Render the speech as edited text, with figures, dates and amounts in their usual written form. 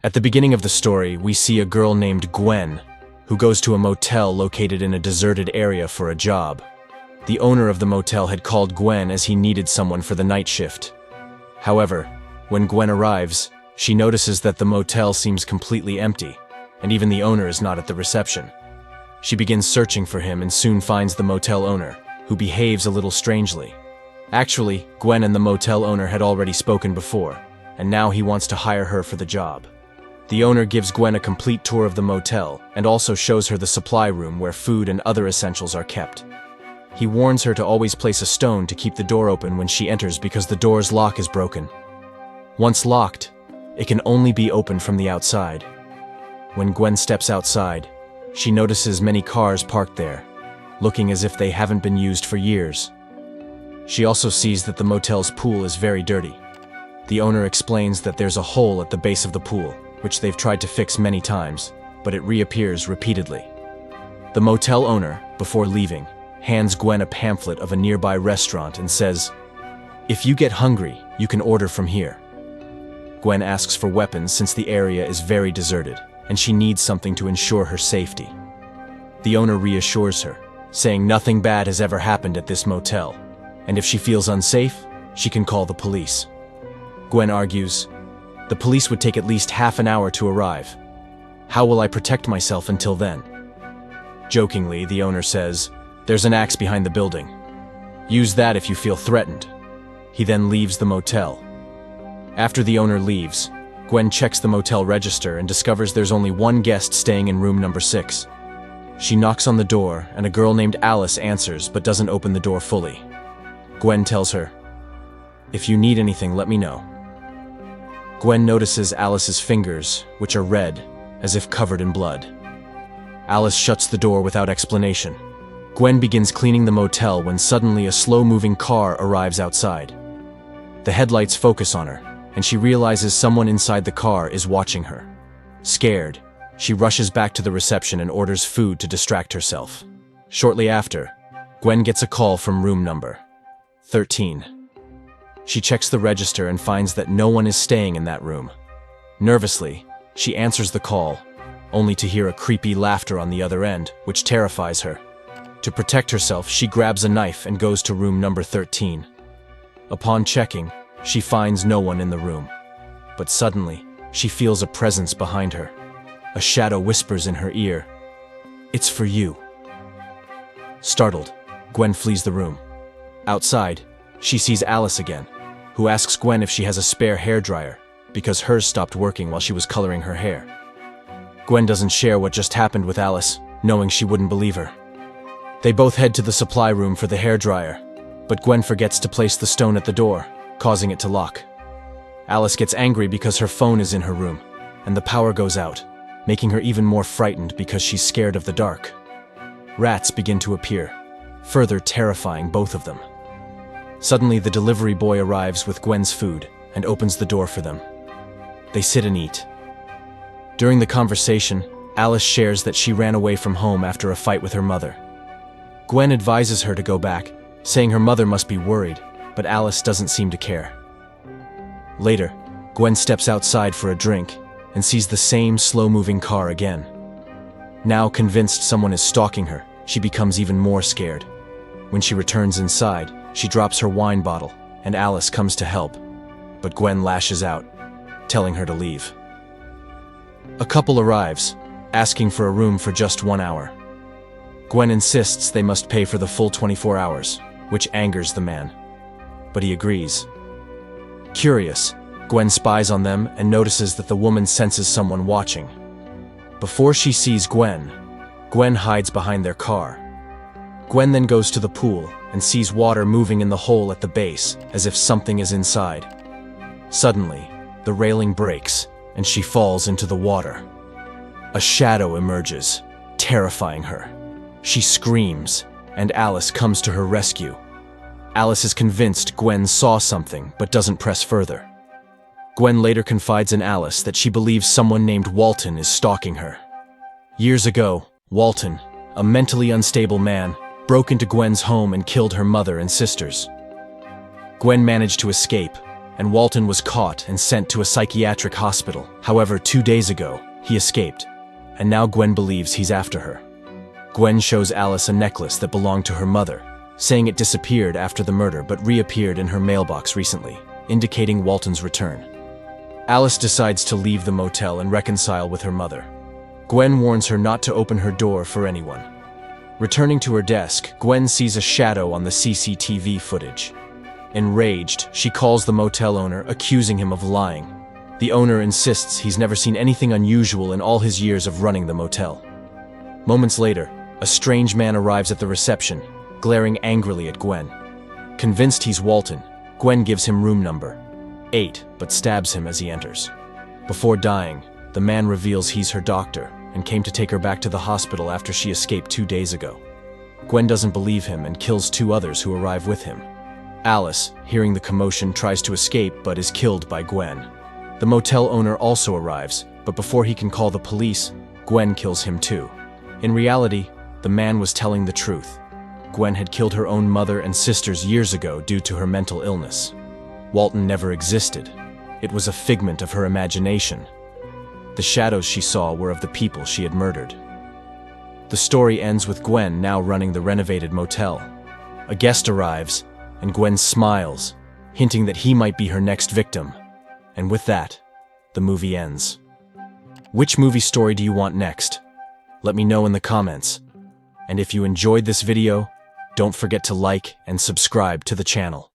At the beginning of the story, we see a girl named Gwen, who goes to a motel located in a deserted area for a job. The owner of the motel had called Gwen as he needed someone for the night shift. However, when Gwen arrives, she notices that the motel seems completely empty, and even the owner is not at the reception. She begins searching for him and soon finds the motel owner, who behaves a little strangely. Actually, Gwen and the motel owner had already spoken before, and now he wants to hire her for the job. The owner gives Gwen a complete tour of the motel and also shows her the supply room where food and other essentials are kept. He warns her to always place a stone to keep the door open when she enters because the door's lock is broken. Once locked, it can only be opened from the outside. When Gwen steps outside, she notices many cars parked there, looking as if they haven't been used for years. She also sees that the motel's pool is very dirty. The owner explains that there's a hole at the base of the pool, which they've tried to fix many times, but it reappears repeatedly. The motel owner, before leaving, hands Gwen a pamphlet of a nearby restaurant and says, "If you get hungry, you can order from here." Gwen asks for weapons since the area is very deserted, and she needs something to ensure her safety. The owner reassures her, saying nothing bad has ever happened at this motel, and if she feels unsafe, she can call the police. Gwen argues, "The police would take at least half an hour to arrive. How will I protect myself until then?" Jokingly, the owner says, "There's an axe behind the building. Use that if you feel threatened." He then leaves the motel. After the owner leaves, Gwen checks the motel register and discovers there's only one guest staying in room number 6. She knocks on the door, and a girl named Alice answers but doesn't open the door fully. Gwen tells her, "If you need anything, let me know." Gwen notices Alice's fingers, which are red, as if covered in blood. Alice shuts the door without explanation. Gwen begins cleaning the motel when suddenly a slow-moving car arrives outside. The headlights focus on her, and she realizes someone inside the car is watching her. Scared, she rushes back to the reception and orders food to distract herself. Shortly after, Gwen gets a call from room number 13. She checks the register and finds that no one is staying in that room. Nervously, she answers the call, only to hear a creepy laughter on the other end, which terrifies her. To protect herself, she grabs a knife and goes to room number 13. Upon checking, she finds no one in the room. But suddenly, she feels a presence behind her. A shadow whispers in her ear, "It's for you." Startled, Gwen flees the room. Outside, she sees Alice again, who asks Gwen if she has a spare hairdryer, because hers stopped working while she was coloring her hair. Gwen doesn't share what just happened with Alice, knowing she wouldn't believe her. They both head to the supply room for the hairdryer, but Gwen forgets to place the stone at the door, causing it to lock. Alice gets angry because her phone is in her room, and the power goes out, making her even more frightened because she's scared of the dark. Rats begin to appear, further terrifying both of them. Suddenly, the delivery boy arrives with Gwen's food and opens the door for them. They sit and eat. During the conversation, Alice shares that she ran away from home after a fight with her mother. Gwen advises her to go back, saying her mother must be worried, but Alice doesn't seem to care. Later, Gwen steps outside for a drink and sees the same slow-moving car again. Now convinced someone is stalking her, she becomes even more scared. When she returns inside, she drops her wine bottle, and Alice comes to help, but Gwen lashes out, telling her to leave. A couple arrives, asking for a room for just 1 hour. Gwen insists they must pay for the full 24 hours, which angers the man, but he agrees. Curious, Gwen spies on them and notices that the woman senses someone watching. Before she sees Gwen hides behind their car. Gwen then goes to the pool and sees water moving in the hole at the base, as if something is inside. Suddenly, the railing breaks, and she falls into the water. A shadow emerges, terrifying her. She screams, and Alice comes to her rescue. Alice is convinced Gwen saw something, but doesn't press further. Gwen later confides in Alice that she believes someone named Walton is stalking her. Years ago, Walton, a mentally unstable man, broke into Gwen's home and killed her mother and sisters. Gwen managed to escape, and Walton was caught and sent to a psychiatric hospital. However, 2 days ago, he escaped, and now Gwen believes he's after her. Gwen shows Alice a necklace that belonged to her mother, saying it disappeared after the murder but reappeared in her mailbox recently, indicating Walton's return. Alice decides to leave the motel and reconcile with her mother. Gwen warns her not to open her door for anyone. Returning to her desk, Gwen sees a shadow on the CCTV footage. Enraged, she calls the motel owner, accusing him of lying. The owner insists he's never seen anything unusual in all his years of running the motel. Moments later, a strange man arrives at the reception, glaring angrily at Gwen. Convinced he's Walton, Gwen gives him room number 8, but stabs him as he enters. Before dying, the man reveals he's her doctor and came to take her back to the hospital after she escaped 2 days ago. Gwen doesn't believe him and kills 2 others who arrive with him. Alice, hearing the commotion, tries to escape but is killed by Gwen. The motel owner also arrives, but before he can call the police, Gwen kills him too. In reality, the man was telling the truth. Gwen had killed her own mother and sisters years ago due to her mental illness. Walton never existed. It was a figment of her imagination. The shadows she saw were of the people she had murdered. The story ends with Gwen now running the renovated motel. A guest arrives, and Gwen smiles, hinting that he might be her next victim. And with that, the movie ends. Which movie story do you want next? Let me know in the comments. And if you enjoyed this video, don't forget to like and subscribe to the channel.